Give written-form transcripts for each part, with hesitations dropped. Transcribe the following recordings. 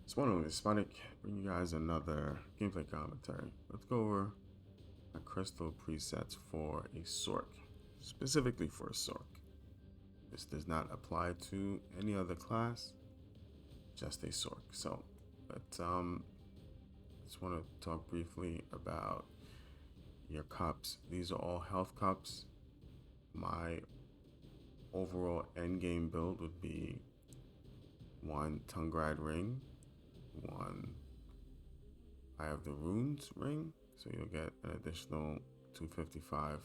It's one of Hispanic, bring you guys another gameplay commentary. Let's go over my crystal presets for a Sorc, specifically for a Sorc. This does not apply to any other class, just a Sorc. So let's just want to talk briefly about your cups. These are all health cups. My overall endgame build would be one Tungrad ring, one I have the runes ring, so you'll get an additional 255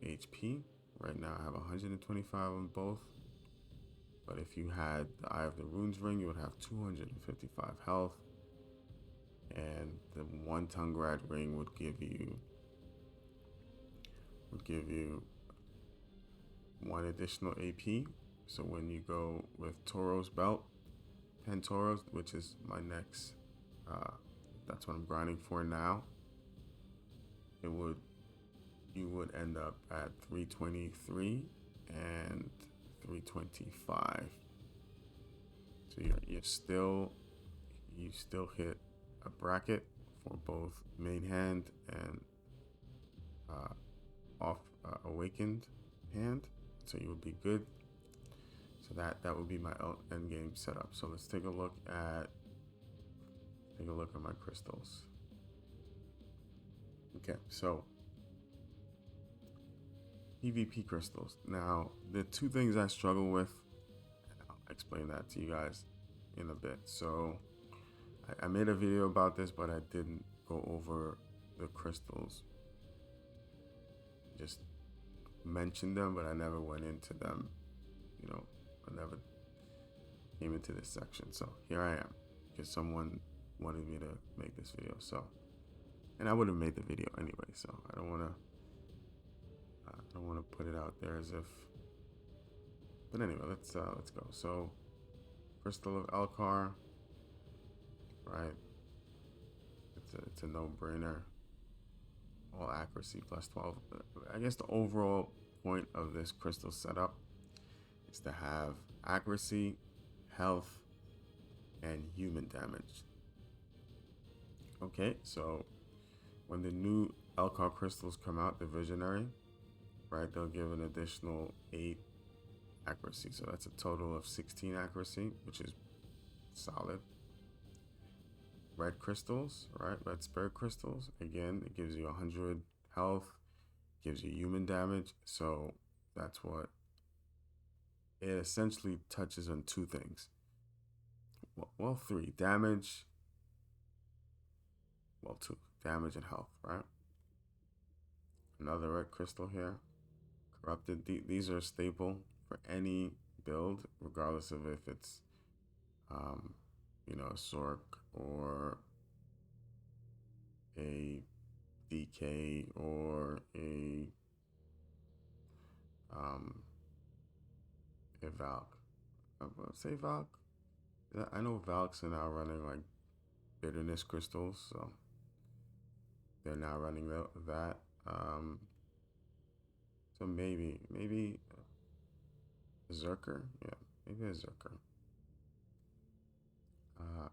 HP. Right now I have 125 on both, but if you had the Eye of the Runes ring, you would have 255 health, and the one Tungrad ring would give you one additional AP. So when you go with Tauro's belt, Tauros, which is my next, that's what I'm grinding for now, you would end up at 323 and 325. So you still hit a bracket for both main hand and off awakened hand, so you would be good. So that would be my end game setup. So let's take a look at my crystals. Okay, so PvP crystals. Now, the two things I struggle with, and I'll explain that to you guys in a bit. So I made a video about this, but I didn't go over the crystals. Just mentioned them, but I never went into them. You know, I never came into this section. So here I am, because someone wanted me to make this video. So, and I would have made the video anyway. So I don't want to put it out there as if. But anyway, let's go. So, Crystal of Elkar, right? It's a no-brainer. All accuracy plus 12. I guess the overall point of this crystal setup is to have accuracy, health, and human damage. Okay, so when the new Elkar crystals come out, the Visionary, right, they'll give an additional 8 accuracy. So that's a total of 16 accuracy, which is solid. Red crystals, right? Red spirit crystals. Again, it gives you 100 health, gives you human damage. So that's what it essentially touches on. Two things. Well, three. Damage. Well, two. Damage and health, right? Another red crystal here. Corrupted. These are a staple for any build, regardless of if it's, a Sorc or a DK or a Valk. Say Valk. I know Valks are now running like bitterness crystals, so they're now running that. So maybe a Zerker. Yeah, maybe a Zerker.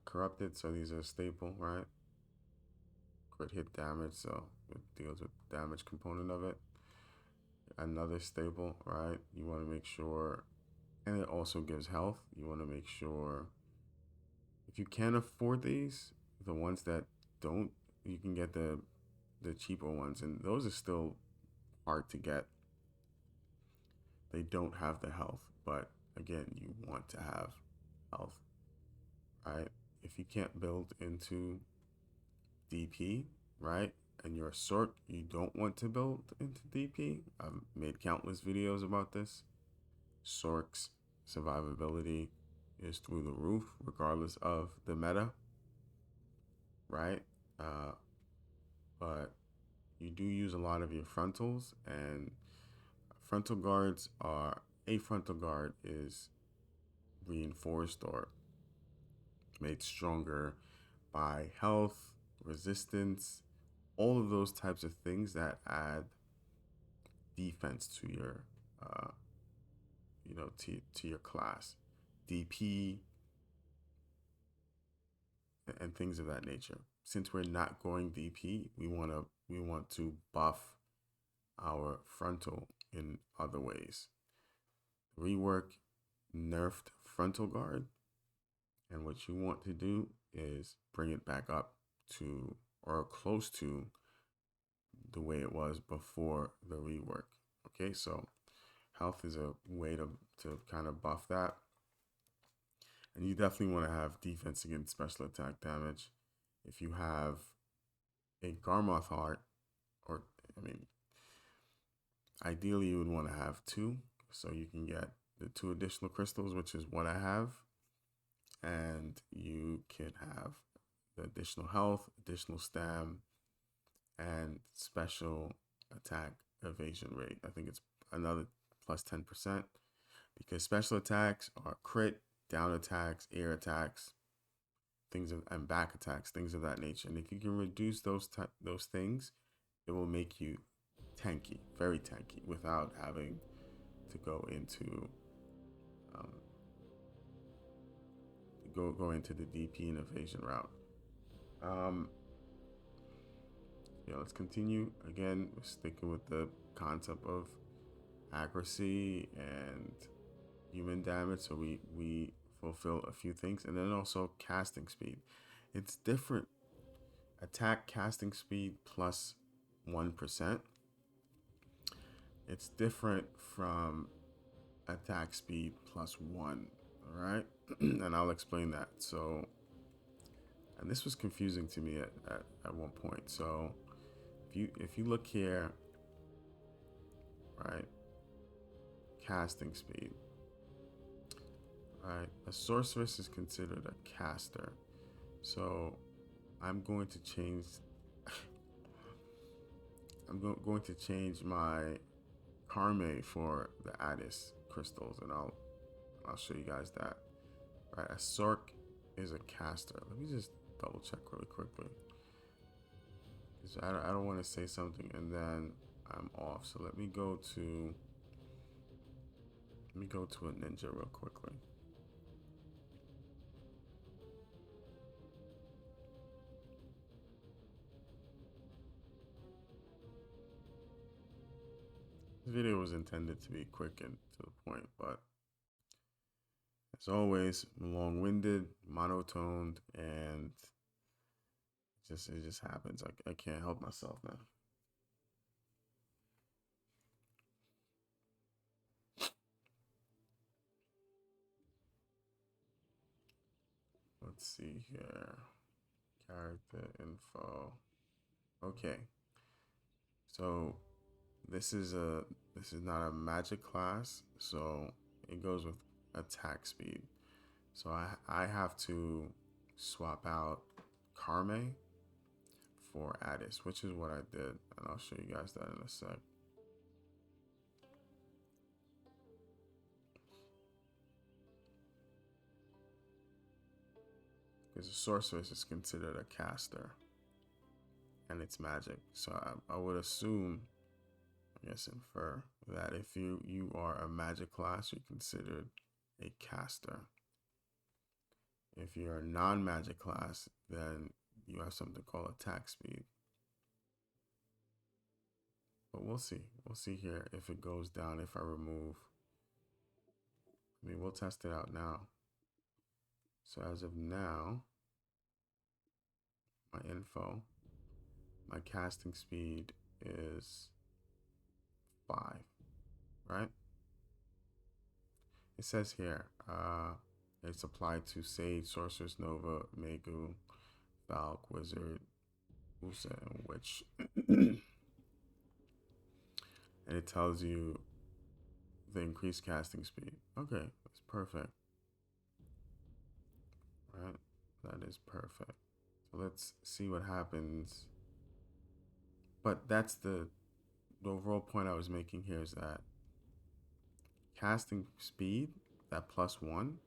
Corrupted. So these are a staple, right? Crit hit damage, so it deals with the damage component of it. Another staple, right? You want to make sure, and it also gives health. You want to make sure, if you can afford these, the ones that don't, you can get the cheaper ones, and those are still hard to get. They don't have the health, but again, you want to have health, right? If you can't build into DP, right, and you're a Sorc, you don't want to build into DP. I've made countless videos about this. Sorc's survivability is through the roof, regardless of the meta, right? But you do use a lot of your frontals, and frontal guards are, a frontal guard is reinforced or made stronger by health, resistance, all of those types of things that add defense to your to your class. DP and things of that nature. Since we're not going DP, we want to buff our frontal in other ways. Rework nerfed frontal guard, and what you want to do is bring it back up to or close to the way it was before the rework. Okay, so health is a way to kind of buff that. And you definitely want to have defense against special attack damage. If you have a Garmoth heart, or I mean, ideally you would want to have 2, so you can get the 2 additional crystals, which is what I have, and you can have the additional health, additional stam, and special attack evasion rate. I think it's another plus 10%, because special attacks are crit, down attacks, air attacks, and back attacks, things of that nature. And if you can reduce those things, it will make you tanky, very tanky, without having to go into into the DP and evasion route. Yeah, let's continue. Again, we're sticking with the concept of accuracy and human damage, so we fulfill a few things, and then also casting speed. It's different. Attack casting speed plus 1%. It's different from attack speed plus 1. All right, and I'll explain that. So, and this was confusing to me at one point. So, if you look here, right, casting speed. Right, a sorceress is considered a caster. So I'm going to change. I'm going to change my Karme for the Addis crystals, and I'll show you guys that. Right, a Sorc is a caster. Let me just double check really quickly, because I don't want to say something and then I'm off. So let me go to a ninja real quickly. This video was intended to be quick and to the point, but as always, long-winded, monotoned, and it just happens. I can't help myself, man. Let's see here. Character info. Okay. So this is not a magic class, so it goes with attack speed. So I have to swap out Karme for Addis, which is what I did, and I'll show you guys that in a sec. Because a sorceress is considered a caster, and it's magic. So I would assume, I guess infer, that if you are a magic class, you're considered a caster. If you're a non-magic class, then you have something called attack speed. But we'll see. We'll see here if it goes down if I remove. I mean, we'll test it out now. So as of now, my info, my casting speed is 5, right? It says here, it's applied to Sage, Sorceress, Nova, Megu, Valk, Wizard, Usa, and Witch. And it tells you the increased casting speed. Okay, that's perfect. Right, that is perfect. So let's see what happens. But that's the overall point I was making here, is that casting speed, that plus 1,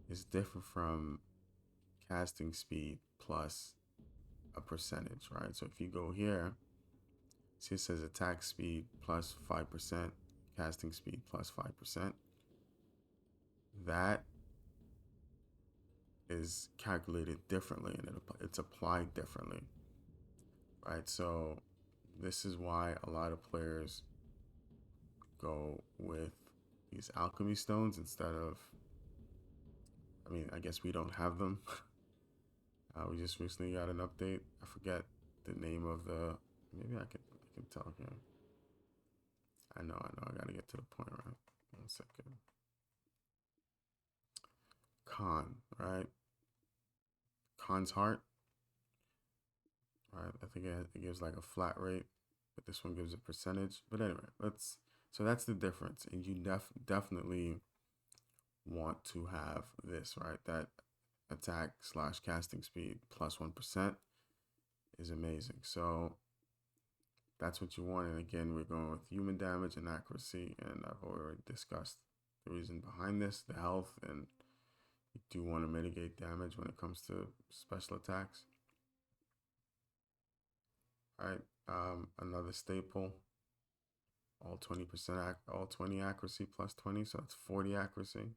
is different from casting speed plus a percentage, right? So if you go here, see it says attack speed plus 5%, casting speed plus 5%. That is calculated differently, and it's applied differently, right? So this is why a lot of players go with these alchemy stones instead of, I mean, I guess we don't have them. We just recently got an update. I forget the name of the, maybe I can tell here. I know, I gotta get to the point, right? 1 second. Con, right? Con's heart, right? I think it gives like a flat rate, but this one gives a percentage. But anyway, so that's the difference. And you definitely want to have this, right? That attack / casting speed plus 1% is amazing. So that's what you want. And again, we're going with human damage and accuracy, and I've already discussed the reason behind this, the health, and you do want to mitigate damage when it comes to special attacks. All right, another staple, all 20%, all 20 accuracy plus 20, so it's 40 accuracy.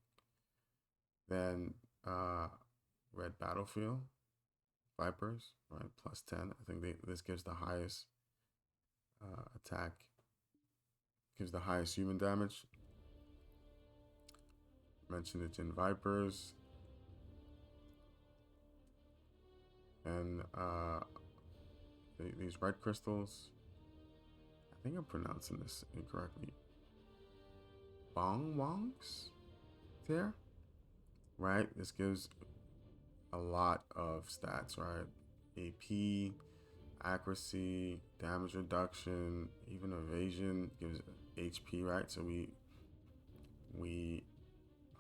Then red battlefield, Vipers, right, plus 10. I think this gives the highest attack, gives the highest human damage. Mentioned it in Vipers. And these red crystals, I think I'm pronouncing this incorrectly. Bong Wongs there, right? This gives a lot of stats, right? AP, accuracy, damage reduction, even evasion gives HP, right? So we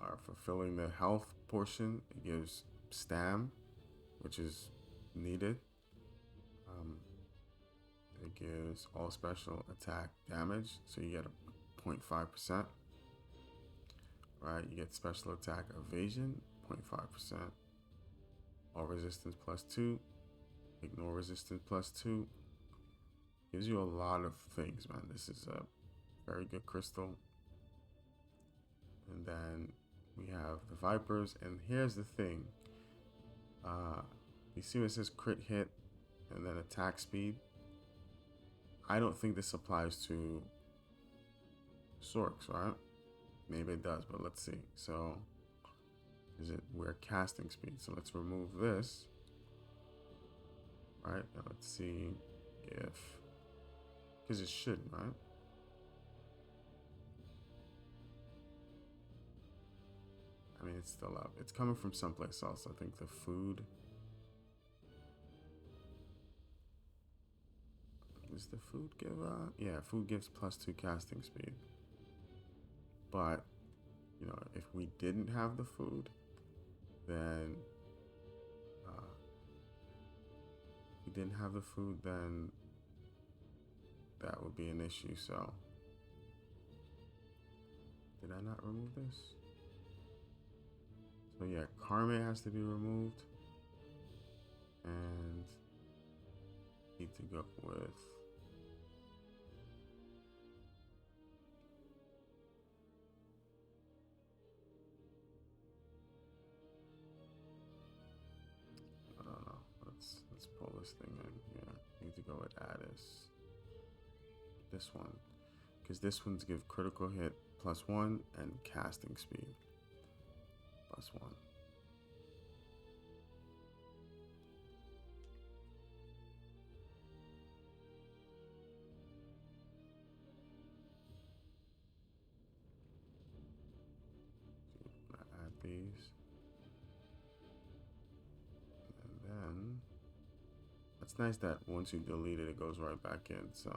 are fulfilling the health portion. It gives stam, which is needed. It gives all special attack damage, so you get a 0.5%, right? You get special attack evasion, 0.5%. All resistance plus 2, ignore resistance plus 2. Gives you a lot of things, man. This is a very good crystal. And then we have the Vipers, and here's the thing. You see what it says crit hit and then attack speed? I don't think this applies to Sorceress, right? Maybe it does, but let's see. So we're casting speed. So let's remove this, right? And let's see if, because it shouldn't, right? I mean, it's still up. It's coming from someplace else. I think the food. Does the food give yeah, food gives plus 2 casting speed. But, you know, if we didn't have the food, then that would be an issue. So did I not remove this? So yeah, Karma has to be removed, and need to go with I don't know. Let's pull this thing in here. Need to go with Addis. This one, because this one's give critical hit plus 1 and casting speed plus 1. Add these, and then it's nice that once you delete it, it goes right back in. So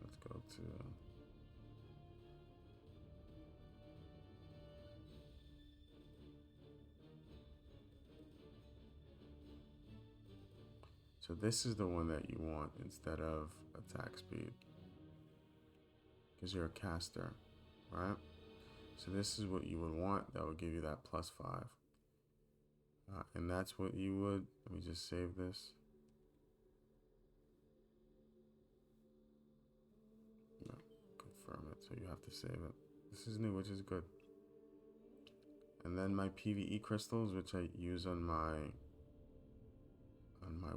let's go to so this is the one that you want instead of attack speed, because you're a caster, right? So this is what you would want. That would give you that plus 5. And that's what you would, let me just save this. No, confirm it, so you have to save it. This is new, which is good. And then my PvE crystals, which I use on my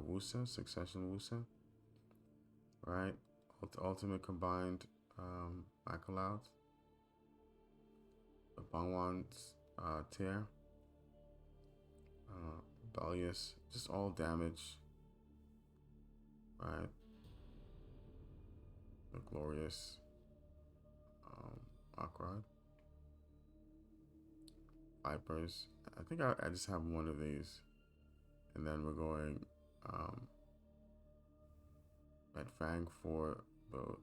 Wusa, Succession Wusa, right? Ultimate combined Acolyte, the Bangwan's Tear, Rebellious, just all damage, right? The Glorious Akrod, Vipers. I think I just have one of these, and then we're going at Fang for the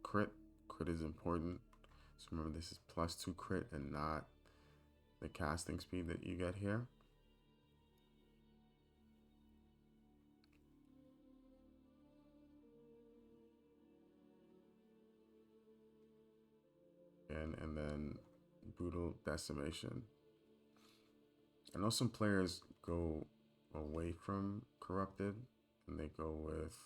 crit. Crit is important. So remember, this is +2 crit and not the casting speed that you get here. And then Brutal Decimation. I know some players go away from Corrupted and they go with,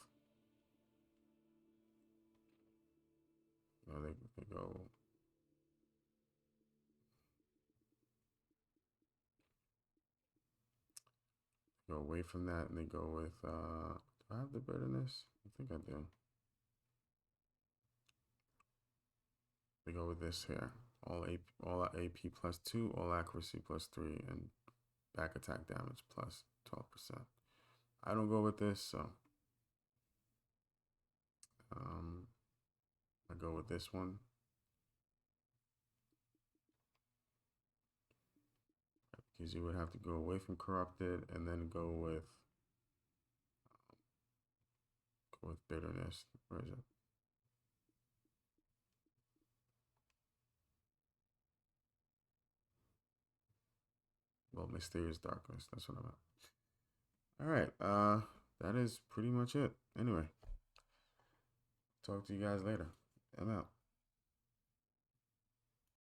they go away from that and they go with, do I have the bitterness? I think I do. They go with this here. All AP +2, all accuracy +3, and back attack damage +12%. I don't go with this, so I go with this one. Because you would have to go away from Corrupted and then go with bitterness. Where is it? Well, Mysterious Darkness. That's what I'm at. All right. That is pretty much it. Anyway, talk to you guys later. I'm out.